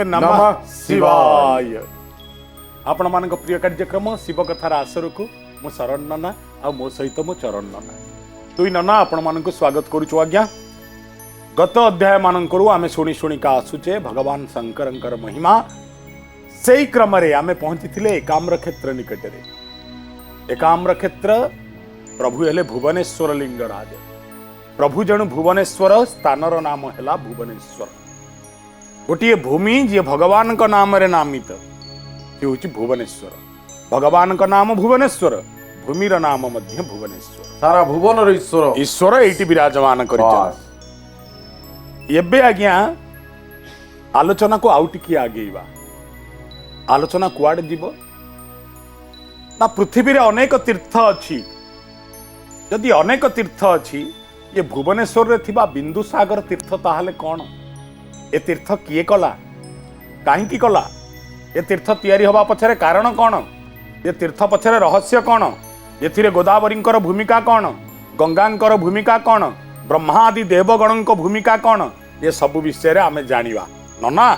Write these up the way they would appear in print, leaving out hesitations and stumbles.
नमः शिवाय। आपण मान प्रिय कार्यक्रम शिव कथार आसर को मो शरण नना आ मो सहित मो चरण नना दुई नना आपण मान स्वागत करुचु। आज्ञा गत अध्याय मानकरू आमे शुणी शुणिका आसुचे भगवान शंकर महिमा से क्रम आमे पहुंची एकाम्र क्षेत्र निकटरे। एकाम्र क्षेत्र प्रभु हेले भुवनेश्वर लिंगराज। प्रभु जन भुवनेश्वर स्थानर नाम है भुवनेश्वर। गोटे भूमि जी भगवान का नाम रे नामित सी हूँ भुवनेश्वर। भगवान का नाम भुवनेश्वर, भूमिर नाम मध्य भुवनेश्वर। सारा भुवन ईश्वर ईश्वर ये विराजमान कर। आज्ञा आलोचना को आउ टिके आगेवा। आलोचना कुआडे जीव ना पृथ्वी रे अनेक तीर्थ अच्छी। यदि अनेक तीर्थ अच्छी ये भुवनेश्वर रे थिबा बिंदुसागर तीर्थ ताहले कौन? ए तीर्थ किए कला, कहीं कला? ये तीर्थ तैयारी हवा पछरे कारण कौन? ये तीर्थ पछरे रहस्य कौन? एथिरे गोदावरींकर भूमिका कौन? गंगांकर भूमिका कौन? ब्रह्मा आदि देवगणों भूमिका कौन? ये सब विषय आमे जानिबा। नना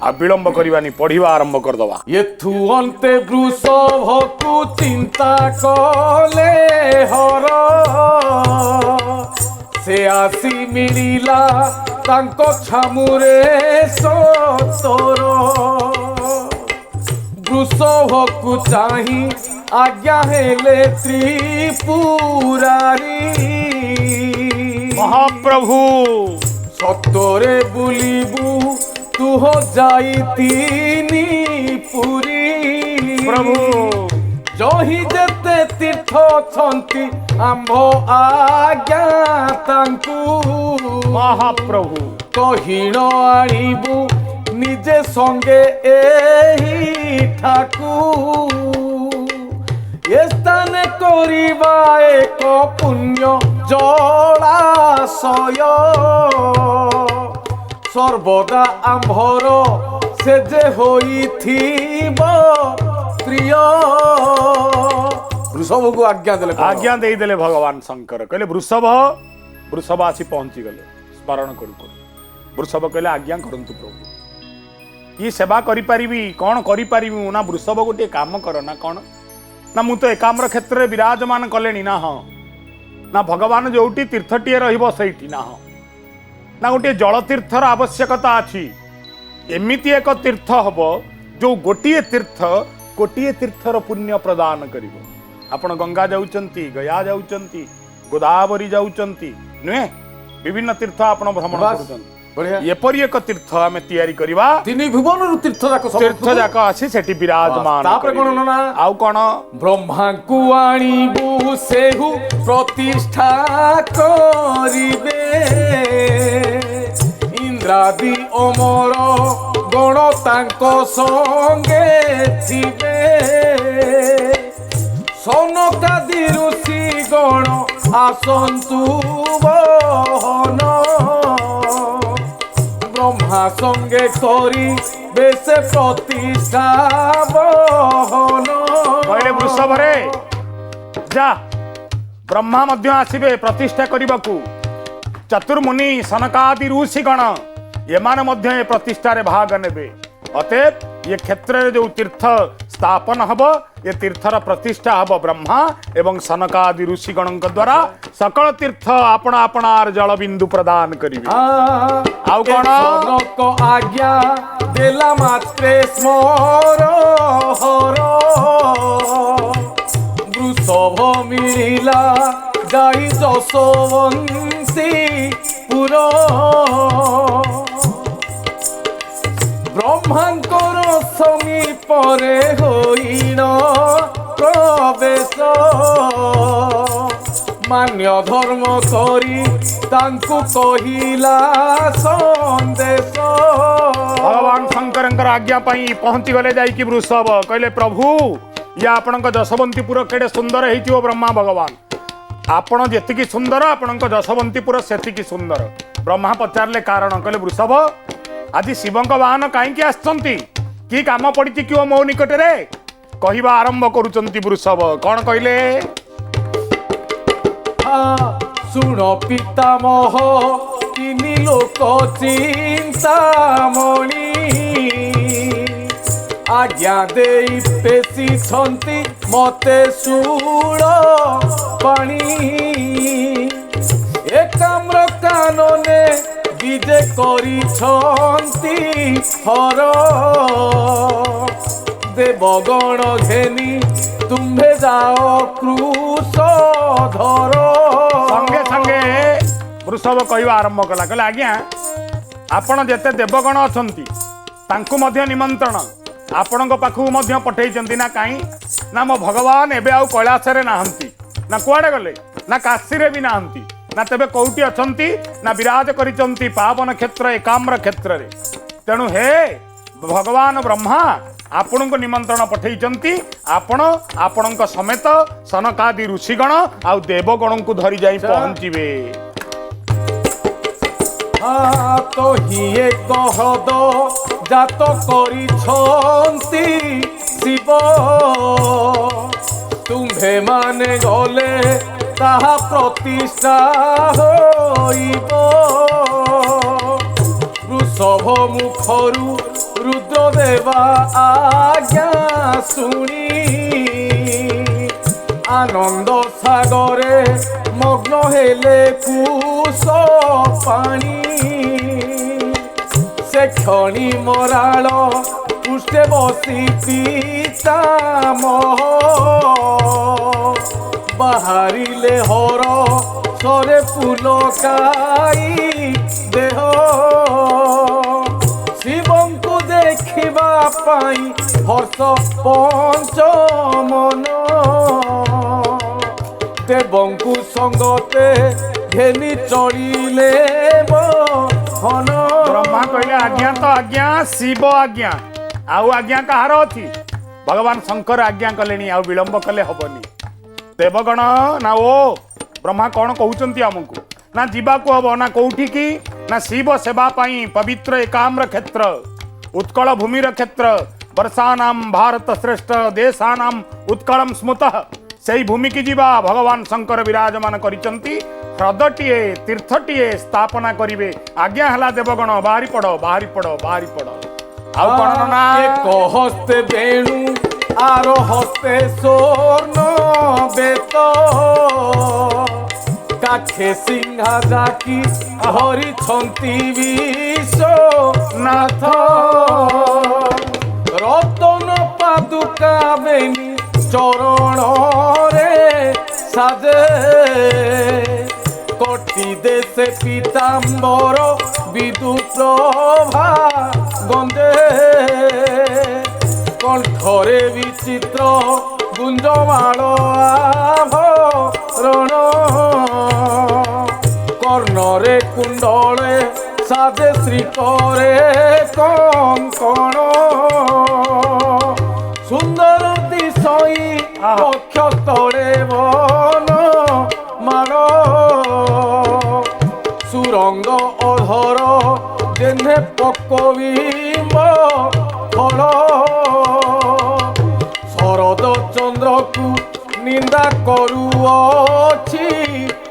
आ विलंब करवानी पढ़िवा आरंभ करदवा। येथु अन्ते वृषभकु चिंता कले हर से आसी मिलिला तांको छामुरे सतर। वृषभकु चाही आज्ञा हेले त्रिपुरारी। महाप्रभु सतरे बुलिबु तुह जाई तीनी पुरी। प्रभु जही जेते तीर्थ छंती आंभ आज्ञा तांकु। महाप्रभु कहिण आनिबु निजे संगे एही ठाकु। ए स्थान करिबा एक पुण्य जलाशय। सर्वदा आंभर से जे होइथिब प्रिय। वृषभ को आज्ञा देले भगवान शंकर कहले वृषभ। वृषभ आसी पहुंची गले स्मरण करू। वृषभ कहले आज्ञा करंतु प्रभु, ये सेवा करि परिबी कौन करि परिबी ना? वृषभ गोटे काम कर ना कौन ना मु तो एकाम्र क्षेत्र रे विराजमान कलेनी ना। हाँ ना भगवान जोटी तीर्थटीए रहिबो सैठी ना। हाँ ना गोटे जलतीर्थर आवश्यकता अच्छी। एमिति एक तीर्थ हम जो गोटे तीर्थ गोटे तीर्थर पुण्य प्रदान करिवो। आपण गंगा जाउचंती, गया जाउचंती, गोदावरी जाउचंती नुहे विभिन्न तीर्थ आपण भ्रमण करूचंती। एपरि एक तीर्थ आमे तैयारी करिवा। तिनी भुवन तीर्थ जाक आसी सेठी विराजमान। तापर कोन ना आउ कोन? ब्रह्मा को आनिबु सेहु प्रतिष्ठा करिबे। इंद्रादि अमर गण तांको संगे थिबे। सनकादि ऋषि गण आसंतु बहन। ब्रह्मा संगे करी बेसे प्रतिष्ठा बहन। कहले वृषभ रे जा ब्रह्मा मध्य आसीबे प्रतिष्ठा करबाकू। चतुर्मुनि सनकादि ऋषि गण एमान मध्य प्रतिष्ठा रे भाग नेबे। अतएव ये क्षेत्र रे जो तीर्थ स्थापन हब ये तीर्थर प्रतिष्ठा हब ब्रह्मा एवं सनकादि ऋषि गणों द्वारा। सकल तीर्थ आपण आपणार जल बिंदु प्रदान करिवे। आउ कोन? जनक आज्ञा देला मात्रे स्मर हर। वृषभ मिलिला जाई जशवंती पुर। ब्रह्मांकर समीपरे होइण प्रवेश। मान्य धर्म करी तांकु कहिला संदेश। भगवान शंकर आज्ञा पाई पहुंची गले जाइकी वृषभ कहले प्रभु या आपणक जशवंतीपुर केडे सुंदर हेइथिबो। ब्रह्मा भगवान आपण जेतिकी सुंदर आपणक जशवंतीपुर सेतिकी सुंदर। ब्रह्मा पचारले कारण कहले वृषभ आज शिवंक वाहन कहीं आसछंती कि काम पड़ी कि मो निकट रे कहवा आरंभ करुचंती वृषभ। कौन कहले? ଶୁଣ ପିତାମହ ତିନି ଲୋକ ଚିନ୍ତାମଣି ଆଜ୍ଞା ଦେଇ ପେଶିଛନ୍ତି ମତେ ଶୂଳ ପାଣି ଏକାମ୍ର କାନନେ ବିଜେ କରିଛନ୍ତି ହର ଦେବଗଣ ଘେନି ତୁମ୍ଭେ ଯାଅ କୃଷ ଧର। संगे संगे वृषभ कहवा आरंभ कला कहले आज्ञा आपण जेते देवगण अछंती तांकु मध्य निमंत्रण आपणक पाखु मध्य पठेइचंती ना काई ना मो भगवान एबे आउ कैलाश रे नाहंती ना कुआडे गले ना काशी रे भी नाहंती ना तेबे कौटी अछंती ना विराज करिचंती पावन क्षेत्र एकाम्र क्षेत्र रे तेणु हे भगवान ब्रह्मा आपणक निमंत्रण पठेइचंती आपण आपणक समेत सनकादि ऋषिगण आउ देवगण को धरी जाई पहुंचीबे। तो हिए कहद जात करिछंती शिव तुम्भे माने गले ताहा प्रतिष्ठा होइब वृषभ मुखरु रुद्रदेवा आज्ञा शुणी आनंद सागरे मग्न हेले कुश पानी से क्षणी मराल पृष्ठे बसी पितामह बाहरिले हर सरे पुलकाई देह शिवंकु देखिबा पाई हर्ष पंच मन देवंकु संगते घेनी चढ़िले मोहन। ब्रह्मा कहले आज्ञा तो आज्ञा शिव आज्ञा आउ आज्ञा कहार अछि भगवान शंकर आज्ञा कलेनी आउ विलंब कले हबनी देवगण ना ओ ब्रह्मा कौन कहउचंती हमकु ना जीवा को हबो ना कौठी की ना शिव सेवा पाई पवित्र एकाम्र क्षेत्र उत्कल भूमिर क्षेत्र वर्षानाम भारत श्रेष्ठ देशानाम उत्कलम स्मृतः सेई भूमि की जीवा भगवान शंकर विराजमान करिचंती ह्रदटीए तीर्थटीए स्थापना करिवे आज्ञा हला देवगण बाहरी पड़ो बाहरी पड़ो बाहरी पड़ो आउ कोन ना एक हस्ते वेणु आरो हस्ते स्वर्ण बेत काखे सिंहा जाकी हरि छंती विश्वनाथ रतन पादुका बेनी चरण रे साजे कोटि देशे पीताम्बर विदु प्रभा गंदे कंठरे विचित्र गुंजमाल आभरण कर्णरे कुंडले साजे श्रीकरे कंकण सुंदर दिशई पक्ष तले बन माल सुरंग अधर जेने पकबिंब फल शरद चंद्र को निंदा करुअछि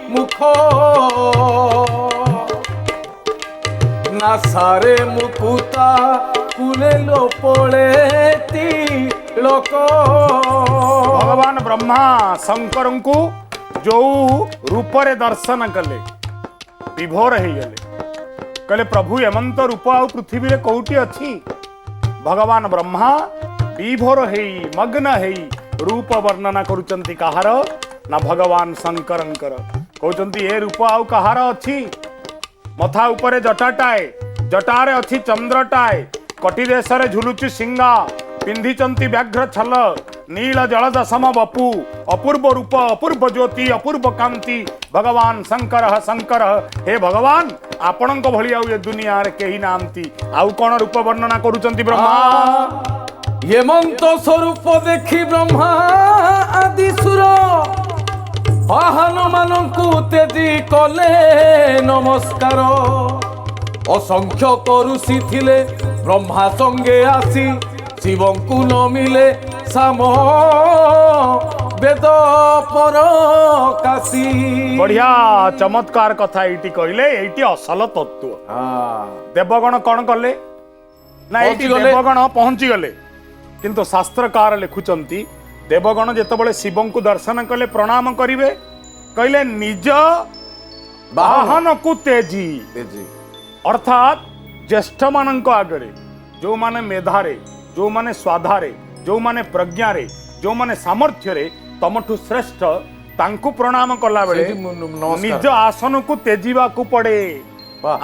मुख नासारे मुकुता कुले लोपले तिलक भगवान ब्रह्मा शंकर को जो रूप रे दर्शन कले विभोर हो गले कहले प्रभु एमंत रूप आ पृथ्वी रे कौटी अछि भगवान ब्रह्मा विभोर हेई मग्न हेई रूप वर्णना करुचंती कहार ना भगवान शंकरंकर कहउचंती ए रूप आउ कहार अछि मथा उपरे जटाटाए जटारे अछि चंद्रटाए कटी देशरे झुलुचि सिंगा पिंधिचंती व्याघ्र छल नील जलद सम बपु अपूर्व रूप अपूर्व ज्योति अपूर्व कांति भगवान शंकर शंकर हे भगवान आपणक भली आउ ए दुनिया रे केही नांती आउ कोन रूप वर्णना करूचंती ब्रह्मा हेमंत स्वरूप देखी ब्रह्मा आदि सुर वाहन मानकु तेजी कले नमस्कार असंख्य ऋषि थिले ब्रह्मा संगे आसी शिवंकु न मिले साम ବେଦ ପରକାଶୀ। ବଢିଆ ଚମତ୍କାର କଥା ଏଇଠି କହିଲେ, ଏଇଠି ଅସଲ ତତ୍ତ୍ୱ। ଦେବଗଣ କଣ କଲେ ନା ଏଇଠି ପହଞ୍ଚିଗଲେ। ଦେବଗଣ ପହଞ୍ଚି ଗଲେ, କିନ୍ତୁ ଶାସ୍ତ୍ରକାର ଲେଖୁଛନ୍ତି ଦେବଗଣ ଯେତେବେଳେ ଶିବଙ୍କୁ ଦର୍ଶନ କଲେ ପ୍ରଣାମ କରିବେ, କହିଲେ ନିଜ ବାହନକୁ ତେଜି, ଅର୍ଥାତ୍ ଜ୍ୟେଷ୍ଠ ମାନଙ୍କ ଆଗରେ, ଯୋଉମାନେ ମେଧାରେ, ଯୋଉମାନେ ସ୍ୱାଧାରେ, ଯୋଉମାନେ ପ୍ରଜ୍ଞାରେ, ଯୋଉମାନେ ସାମର୍ଥ୍ୟରେ ତମଠୁ ଶ୍ରେଷ୍ଠ, ତାଙ୍କୁ ପ୍ରଣାମ କଲା ବେଳେ ନିଜ ଆସନକୁ ତେଜିବାକୁ ପଡେ।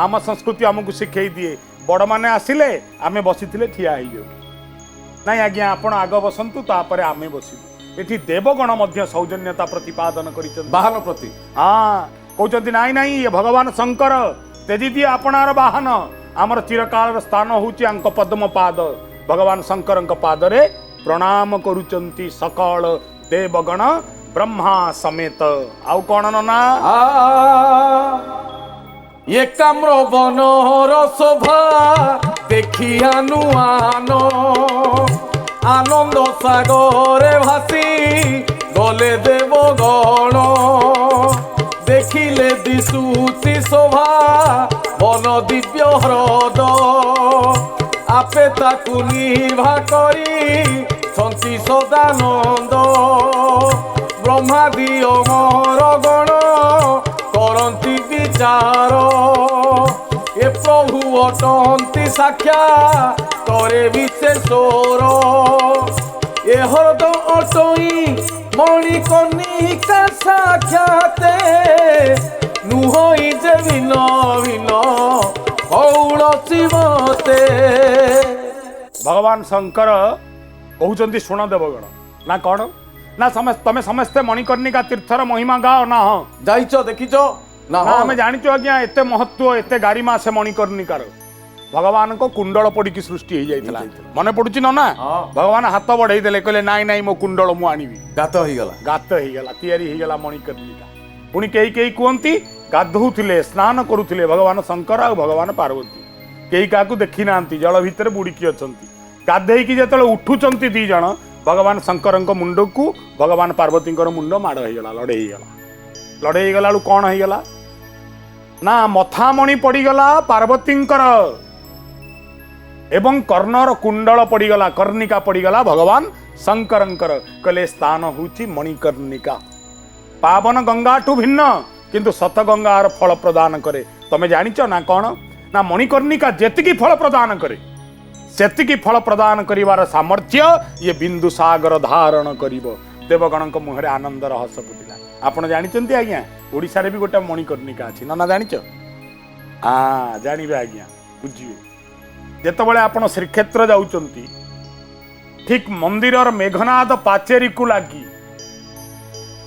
ଆମ ସଂସ୍କୃତି ଆମକୁ ଶିଖେଇ ଦିଏ, ବଡମାନେ ଆସିଲେ ଆମେ ବସିଥିଲେ ଠିଆ ହେଇଯାଉ, ନାଇଁ ଆଜ୍ଞା ଆପଣ ଆଗ ବସନ୍ତୁ ତାପରେ ଆମେ ବସିବୁ। ଏଠି ଦେବଗଣ ମଧ୍ୟ ସୌଜନ୍ୟତା ପ୍ରତିପାଦନ କରିଛନ୍ତି ବାହନ ପ୍ରତି। ହଁ, କହୁଛନ୍ତି ନାଇଁ ନାଇଁ ଇଏ ଭଗବାନ ଶଙ୍କର, ତେଜି ଦିଏ ଆପଣାର ବାହନ। ଆମର ଚିରକାଳର ସ୍ଥାନ ହଉଛି ଆଙ୍କ ପଦ୍ମ ପାଦ। ଭଗବାନ ଶଙ୍କରଙ୍କ ପାଦରେ ପ୍ରଣାମ କରୁଛନ୍ତି ସକଳ ଦେବଗଣ ବ୍ରହ୍ମା ସମେତ। ଆଉ କଣ ନନା? ଏକାମ୍ର ବନର ଶୋଭା ଦେଖିଆନୁଆନ, ଆନନ୍ଦ ସାଗରେ ଭାସି ଗଲେ ଦେବଗଣ। ଦେଖିଲେ ଦିଶୁଚି ଶୋଭା ବନ ଦିବ୍ୟ ହ୍ରଦ, ଆପେ ତାକୁ ନିଭା କରି ସନ୍ତି ସଦାନନ୍ଦ। ବ୍ରହ୍ମାଦି ଅମର ଗଣ କରନ୍ତି ବିଚାର, ଏ ପ୍ରଭୁ ଅଟନ୍ତି ସାକ୍ଷାତରେ ବିଶେଷର। ଏ ହ୍ରଦ ଅଟଇ ମଣିକର୍ଣ୍ଣିକା ସାକ୍ଷାତେ, ନୁହଇ ଯେ ଭିନ୍ନ ଭିନ୍ନ କୌଣସି ମତେ। ଭଗବାନ ଶଙ୍କର କହୁଛନ୍ତି ଶୁଣ ଦେବଗଣ, ନା କଣ ନା ତମେ ସମସ୍ତେ ମଣିକର୍ଣ୍ଣିକା ତୀର୍ଥର ମହିମା ଗାଅ ନା? ହଁ ଯାଇଛ ଦେଖିଛ ନା? ନା ଆମେ ଜାଣିଛୁ ଆଜ୍ଞା, ଏତେ ମହତ୍ଵ ଏତେ ଗାରିମା ସେ ମଣିକର୍ଣ୍ଣିକାର। ଭଗବାନଙ୍କ କୁଣ୍ଡଳ ପଡିକି ସୃଷ୍ଟି ହେଇଯାଇଥିଲା, ମନେ ପଡୁଛି ନା? ଭଗବାନ ହାତ ବଢେଇ ଦେଲେ, କହିଲେ ନାଇଁ ନାଇଁ ମୋ କୁଣ୍ଡଳ ମୁଁ ଆଣିବି। ଗାତ ହେଇଗଲା, ଗାତ ହେଇଗଲା, ତିଆରି ହେଇଗଲା ମଣିକର୍ଣ୍ଣିକା। ପୁଣି କେହି କେହି କୁହନ୍ତି ଗାଧୋଉଥିଲେ, ସ୍ନାନ କରୁଥିଲେ ଭଗବାନ ଶଙ୍କର ଆଉ ଭଗବାନ ପାର୍ବତୀ। କେହି କାହାକୁ ଦେଖି ନାହାନ୍ତି, ଜଳ ଭିତରେ ବୁଡିକି ଅଛନ୍ତି। ଗାଧେଇକି ଯେତେବେଳେ ଉଠୁଛନ୍ତି ଦି ଜଣ, ଭଗବାନ ଶଙ୍କରଙ୍କ ମୁଣ୍ଡକୁ ଭଗବାନ ପାର୍ବତୀଙ୍କର ମୁଣ୍ଡ ମାଡ଼ ହେଇଗଲା, ଲଢେଇ ହେଇଗଲା। ଲଢେଇ ହେଇଗଲା ବେଳୁ କଣ ହେଇଗଲା ନା ମଥାମଣି ପଡିଗଲା ପାର୍ବତୀଙ୍କର, ଏବଂ କର୍ଣ୍ଣର କୁଣ୍ଡଳ ପଡିଗଲା, କର୍ଣ୍ଣିକା ପଡିଗଲା ଭଗବାନ ଶଙ୍କରଙ୍କର। କହିଲେ ସ୍ଥାନ ହଉଛି ମଣିକର୍ଣ୍ଣିକା, ପାବନ ଗଙ୍ଗାଠୁ ଭିନ୍ନ, କିନ୍ତୁ ସତ ଗଙ୍ଗାର ଫଳ ପ୍ରଦାନ କରେ। ତମେ ଜାଣିଛ ନା କଣ ନା ମଣିକର୍ଣ୍ଣିକା ଯେତିକି ଫଳ ପ୍ରଦାନ କରେ, ସେତିକି ଫଳ ପ୍ରଦାନ କରିବାର ସାମର୍ଥ୍ୟ ଇଏ ବିନ୍ଦୁ ସାଗର ଧାରଣ କରିବ। ଦେବଗଣଙ୍କ ମୁହଁରେ ଆନନ୍ଦର ହସ ଫୁଟିଲା। ଆପଣ ଜାଣିଛନ୍ତି ଆଜ୍ଞା, ଓଡ଼ିଶାରେ ବି ଗୋଟେ ମଣିକର୍ଣ୍ଣିକା ଅଛି, ନା ଜାଣିଛ? ଜାଣିବେ ଆଜ୍ଞା, ବୁଝିବେ। ଯେତେବେଳେ ଆପଣ ଶ୍ରୀକ୍ଷେତ୍ର ଯାଉଛନ୍ତି, ଠିକ ମନ୍ଦିରର ମେଘନାଦ ପାଚେରୀକୁ ଲାଗି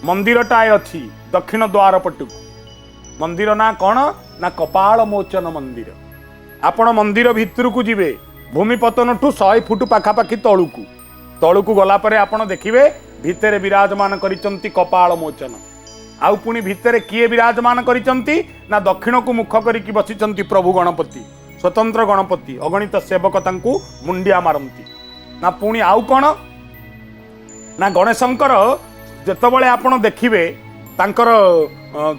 ମନ୍ଦିରଟାଏ ଅଛି, ଦକ୍ଷିଣ ଦ୍ୱାର ପଟକୁ। ମନ୍ଦିର ନାଁ କଣ ନା କପାଳ ମୋଚନ ମନ୍ଦିର। ଆପଣ ମନ୍ଦିର ଭିତରକୁ ଯିବେ, ଭୂମିପତନଠୁ 100 ଫୁଟ ପାଖାପାଖି ତଳକୁ ଗଲା ପରେ ଆପଣ ଦେଖିବେ ଭିତରେ ବିରାଜମାନ କରିଛନ୍ତି କପାଳ ମୋଚନ। ଆଉ ପୁଣି ଭିତରେ କିଏ ବିରାଜମାନ କରିଛନ୍ତି ନା ଦକ୍ଷିଣକୁ ମୁଖ କରିକି ବସିଛନ୍ତି ପ୍ରଭୁ ଗଣପତି, ସ୍ୱତନ୍ତ୍ର ଗଣପତି। ଅଗଣିତ ସେବକ ତାଙ୍କୁ ମୁଣ୍ଡିଆ ମାରନ୍ତି। ନା ପୁଣି ଆଉ କଣ ନା ଗଣେଶଙ୍କର ଯେତେବେଳେ ଆପଣ ଦେଖିବେ ତାଙ୍କର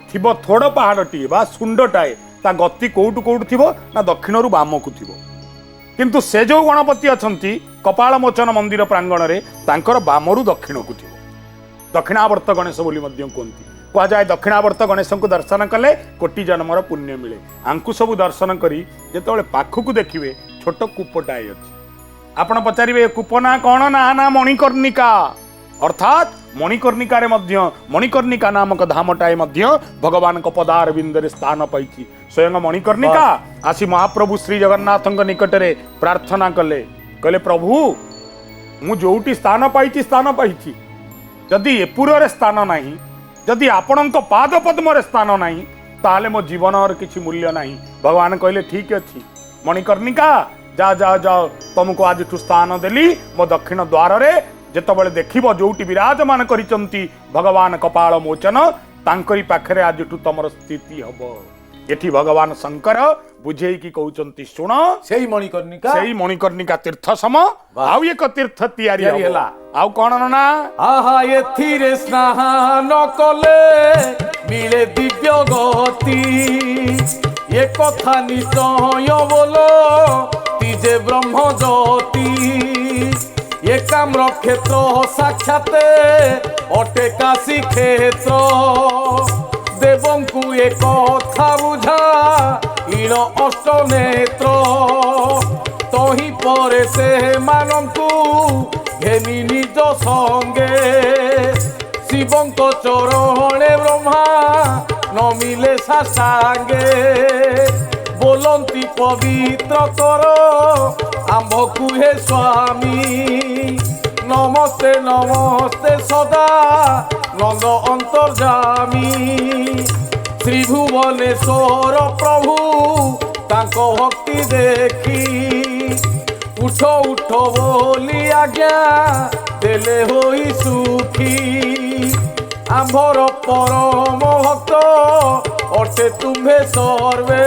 ଥିବ ଥୋଡ଼ ପାହାଡ଼ଟିଏ ବା ଶୁଣ୍ଡଟାଏ, ତା ଗତି କୋଉଠୁ ଥିବ ନା ଦକ୍ଷିଣରୁ ବାମକୁ ଥିବ। କିନ୍ତୁ ସେ ଯୋଉ ଗଣପତି ଅଛନ୍ତି କପାଳ ମୋଚନ ମନ୍ଦିର ପ୍ରାଙ୍ଗଣରେ, ତାଙ୍କର ବାମରୁ ଦକ୍ଷିଣକୁ ଥିବ। ଦକ୍ଷିଣାବର୍ତ୍ତ ଗଣେଶ ବୋଲି ମଧ୍ୟ କୁହନ୍ତି। କୁହାଯାଏ ଦକ୍ଷିଣାବର୍ତ୍ତ ଗଣେଶଙ୍କୁ ଦର୍ଶନ କଲେ କୋଟି ଜନ୍ମର ପୁଣ୍ୟ ମିଳେ। ଆଙ୍କୁ ସବୁ ଦର୍ଶନ କରି ଯେତେବେଳେ ପାଖକୁ ଦେଖିବେ, ଛୋଟ କୂପଟାଏ ଅଛି। ଆପଣ ପଚାରିବେ କୂପ ନା କଣ? ନା ମଣିକର୍ଣ୍ଣିକା। ଅର୍ଥାତ୍ ମଣିକର୍ଣ୍ଣିକାରେ ମଧ୍ୟ ମଣିକର୍ଣ୍ଣିକା ନାମକ ଧାମଟାଏ ମଧ୍ୟ ଭଗବାନଙ୍କ ପଦାର ବିନ୍ଦରେ ସ୍ଥାନ ପାଇଛି। ସ୍ୱୟଂ ମଣିକର୍ଣ୍ଣିକା ଆସି ମହାପ୍ରଭୁ ଶ୍ରୀ ଜଗନ୍ନାଥଙ୍କ ନିକଟରେ ପ୍ରାର୍ଥନା କଲେ, କହିଲେ ପ୍ରଭୁ ମୁଁ ଯୋଉଠି ସ୍ଥାନ ପାଇଛି, ଯଦି ଏପୁରରେ ସ୍ଥାନ ନାହିଁ, ଯଦି ଆପଣଙ୍କ ପାଦ ପଦ୍ମରେ ସ୍ଥାନ ନାହିଁ, ତାହେଲେ ମୋ ଜୀବନର କିଛି ମୂଲ୍ୟ ନାହିଁ। ଭଗବାନ କହିଲେ ଠିକ ଅଛି ମଣିକର୍ଣ୍ଣିକା, ଯାଅ ତମକୁ ଆଜିଠୁ ସ୍ଥାନ ଦେଲି ମୋ ଦକ୍ଷିଣ ଦ୍ୱାରରେ। ଯେତେବେଳେ ଦେଖିବ ଯୋଉଠି ବିରାଜମାନ କରିଛନ୍ତି ଭଗବାନ କପାଳ ମୋଚନ, ତାଙ୍କରି ପାଖରେ ଆଜିଠୁ ତମର ସ୍ଥିତି ହବ। एठी भगवान शंकर बुझे कि कहउचंती शुण सेई मणिकर्णिका सेई मणिकर्णिका तीर्थ सम आउ एक तीर्थ तैयारी तैयारी होला होला। आउ कोन ना आहा एथिरे स्नान कले मिले दिव्य गति ये कथा निश्चय बोलो तिजे ब्रह्म ज्योति ये काम्र क्षेत्र साक्षात अटे काशी क्षेत्र देवंकु एक कथा बुझा इण अष्ट नेत्र तही परे से मानंकु घेनी निज संगे शिवंक चरणे ब्रह्मा न मिले सासांगे बोलंती पवित्र कर आम्भ कुहे स्वामी नमस्ते नमस्ते सदा नंद अंतर्जामी श्रीभुवनेश्वर प्रभु तांको भक्ति देखी उठ उठ बोली आज्ञा देले होई सुखी आम्भर परम भक्त अटे तुम्हे सर्वे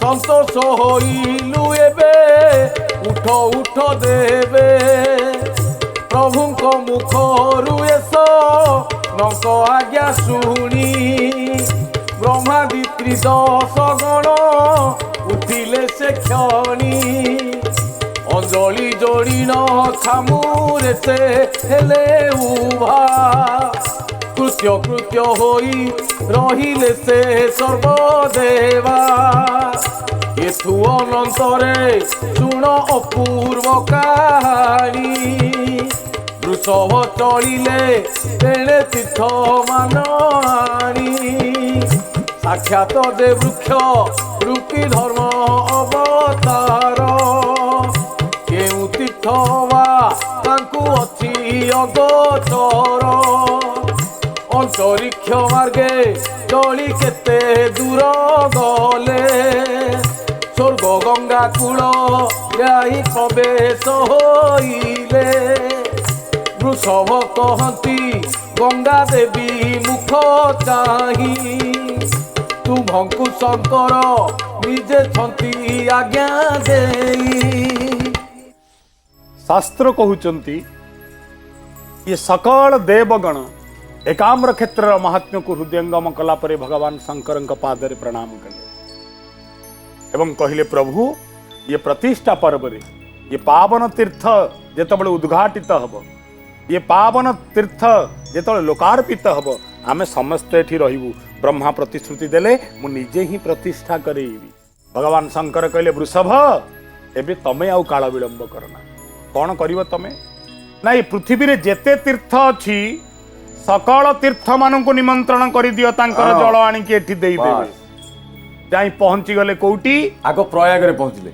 संतोष होइलु एबे उठ उठ देवे प्रभुଙ୍କ मुखरु एस नक आज्ञा शुणी ब्रह्मादि त्रिदश गण उठिले से क्षणी अंजलि जोड़ी न खामुरे से हेले उभा कृत्य कृत्य होई रहिले से सर्वदेवा एथु अनंतरे शुण अपूर्व कहानी वृषभ चलिले तेणे तीर्थ मानी साक्षात दे वृक्ष रूपी धर्म अवतार केउ तीर्थ वा तांकु अछि अगोचर अंतरिक्ष मार्गे चली केते दूर गले स्वर्ग गंगा कूल जाई प्रवेश होइले वृषभ कहती गंगा देवी मुख चाही तुमको शंकर निजे छंती आज्ञा देई शास्त्र कहउचंती ये सकल देवगण एकाम्र क्षेत्र महात्म्य को हृदयंगम कला परे भगवान शंकर पादरे प्रणाम कले एवं कहले प्रभु ये प्रतिष्ठा पर्व रे ये पावन तीर्थ जेतबळे उद्घाटित हब ये पावन तीर्थ जेतबळे लोकार्पित हब आमे समस्त एठी रहिबु ब्रह्मा प्रतिश्रुति देले मु निजे ही प्रतिष्ठा करेइबी भगवान शंकर कहले वृषभ एबे तमे आउ काल विलंब करना कौन करिव तमे ना ये पृथ्वी रे जेते तीर्थ अछि सकल तीर्थ मानकु निमंत्रण करि दियो तांकर जल आनी के एठी देई देबे जाई पहुंची गले कोउटी आगो प्रयाग रे पहुंचले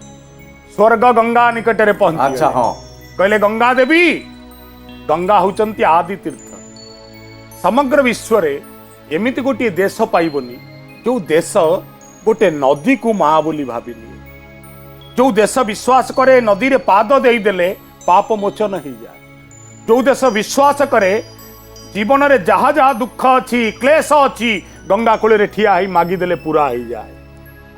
स्वर्ग गंगा निकट रे पहुंची अच्छा हां कहले गंगा देवी गंगा होचंती आदि तीर्थ समग्र विश्व रे एमिति गोटे देश पाइबनी जो देश गोटे नदी को माँ बोली भाविनी जो देश विश्वास करे नदी रे पाद देई देले पाप मोचन हो जाए जो देश विश्वास करे जीवन रे जहा जहा दुख अच्छी क्लेश अच्छी गंगा कूल रे ठिया ही मागी देले पूरा हो जाए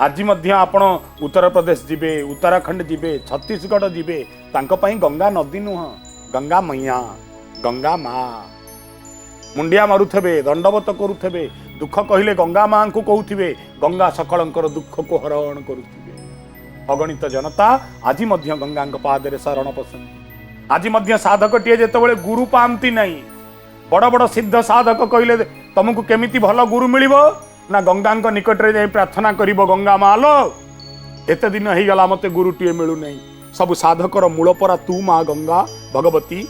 आज मध्य आपण उत्तर प्रदेश जिबे उत्तराखंड जिबे छत्तीसगढ़ जिबे तांको पई गंगा नदी नुह गंगा मैया गंगा माँ मुंडिया मारुथबे दंडवत करुथबे दुख कहले गंगा माँ को कहउथिबे गंगा सकलंकर दुख को हरण करुथिबे अगणित जनता आज मध्य गंगा पादरे शरण पसंद आज मध्य साधकटीए जेतेबेले गुरु पांती नहीं बड़ बड़ सिद्ध साधक कहले तुमको केमिति भल गुरु मिलिबो ना गंगा निकट रे जाई प्रार्थना करिबो गंगा मालो एते दिन ही गला मते गुरुटीए मिलु नहीं सब साधकर मूल परा तू माँ गंगा भगवती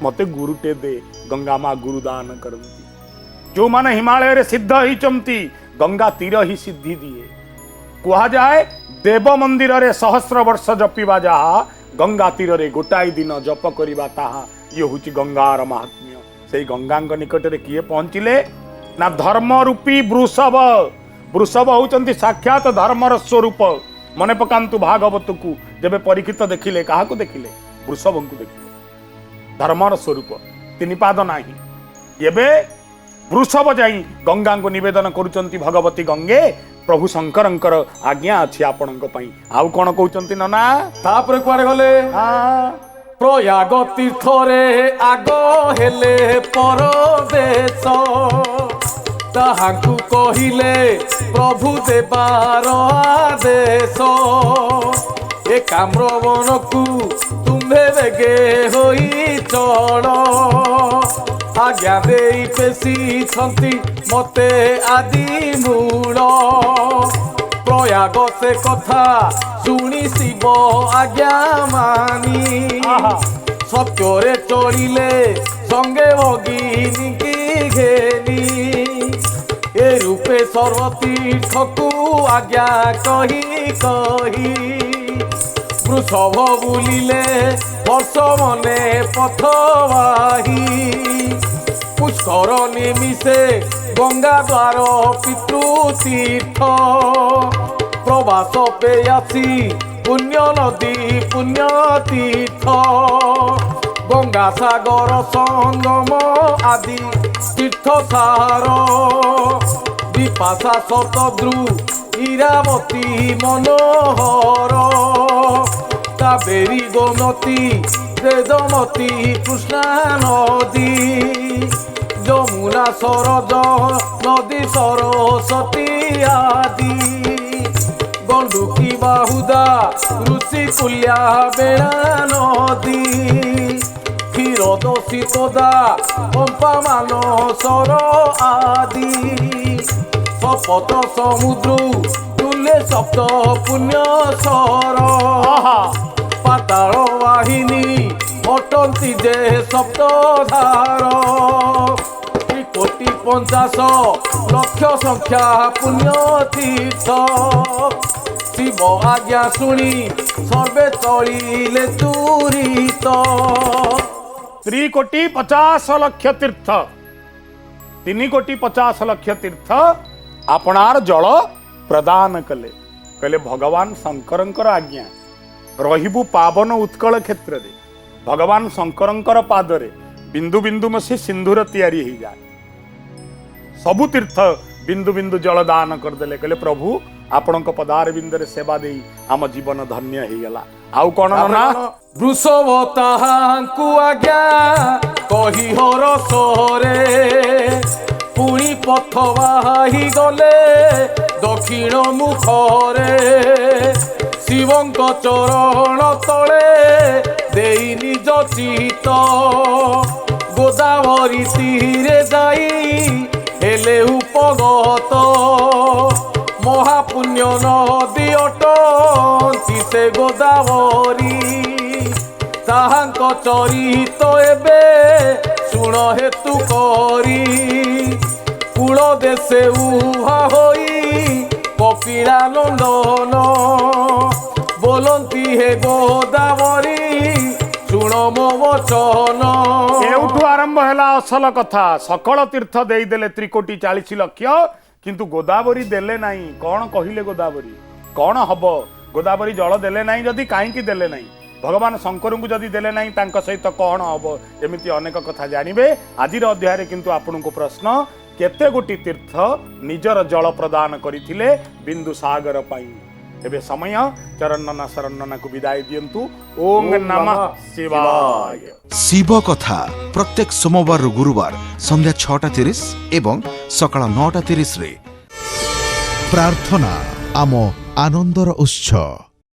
मते गुरुटे दे गंगा माँ गुरुदान करती जो माने हिमालय रे सिद्ध ही चमती गंगा तीर ही सिद्धि दिए कहा जाए देव मंदिर रे सहस्र वर्ष जपिबा जहा गंगा तीर रे गोटाई दिन जप करिबा ताहा ये हुची गंगार महात्म्य से गंगा निकट रे किए पहुंचिले ना धर्म रूपी वृषभ वृषभ होचंती साक्षात धर्मर स्वरूप मने पकांतु भागवत को जबे परीक्षित देखिले काहा को देखिले वृषभ को देखिले धर्मर स्वरूप तीन पाद नाही एबे वृषभ जाई गंगा को निवेदन करुचंती भगवती गंगे प्रभु शंकरंकर आज्ञा अछि आपणक पई आउ कोन कहउचंती नना तापर कुआडे गले हाँ प्रयाग तीर्थ रे आग हेले परदेश ताहाकु कहिले प्रभु देवार आदेश ए काम्रवनकु तुम्हे बेगे होई चढ़ आज्ञा देई पेशी छंती मते आदि मूल प्रयाग से कथा शुणी शिव आज्ञा मानी आहा सत्योरे चढ़िले संगे भगिनी की घेनी ए रूपे सर्वतीर्थकु आज्ञा कही कही वृषभ बुलिले वर्ष मने पथवाही पुष्कर निमिषे गंगा द्वार पितृतीर्थ प्रवास पे आसी पुण्य नदी पुण्य तीर्थ गंगा सागर संगम आदि तीर्थ सार विपाशा शतद्रु इरावती मनोहर कावेरी गोमती वेदमती कृष्णा नदी যমুনা সরজ নদী সরস্বতী আদি গণ্ডুকি বাহুদা ঋষি কুল্যা বেড়া নদী ক্ষীরদোষী তোদা পম্পা মানসর আদি সপত সমুদ্র তুলে সপ্ত পুণ্য সর आहा পাতাল বাহিনী অটন্তি যে সপ্তধার কোটি 50 লক্ষ সংখ্যা পুণ্য তীর্ଥ শিব আজ্ঞা শুনি সর্বে চলিলে তুরিত 3 कोटी 50 लक्ष तीर्थ 3 कोटी 50 लक्ष तीर्थ आपणार जल प्रदान कले कहले भगवान शंकरंकर आज्ञा रहिबु पावन उत्कल क्षेत्र रे भगवान शंकरंकर पादरे बिंदु बिंदु मसी सिंधुर तैयारी ही जाए सबु तीर्थ बिंदु बिंदु जल दान करदेले कहले प्रभु आपणक पदार बिंदरे सेवा देई आम जीवन धन्य ही गला आउ कोन ना वृषभ ताहांकु आज्ञा कही हर सरे पुणी पथ बाही गले दक्षिण मुखरे शिवंक चरण तले देई निज चित गोदावरी तीरे जाई हेले उपगत महापुण्य नदी अटंती से गोदावरी ताहांक चरित एबे शुण हेतु करी कूल देशे उहा होई कपिला नंदन बोलंती हे गोदावरी शुण मो वचन एउठु आरंभ हैला असल कथा सकल तीर्थ देई देले 3 कोटी 40 लक्ष किंतु गोदावरी देले नाही कौन कहिले गोदावरी कौन हब गोदावरी जल देले नाही जदि काईकी देले नाही भगवान शंकर को जदि देले नाही तांक सहित कौन हब एमिति अनेक कथा जानिबे आजिर अध्याय रे किंतु आपनको प्रश्न केते गोटी तीर्थ निजर जल प्रदान करिथिले बिंदु सागर पाई एबे समय चरणना शरणना को विदाय दियंतु ओम नमः शिवाय शिव कथा प्रत्येक सोमवार गुरुवार संध्या 6:30 एवं सकाळ 9:30 रे। प्रार्थना आम आनंदर उत्स।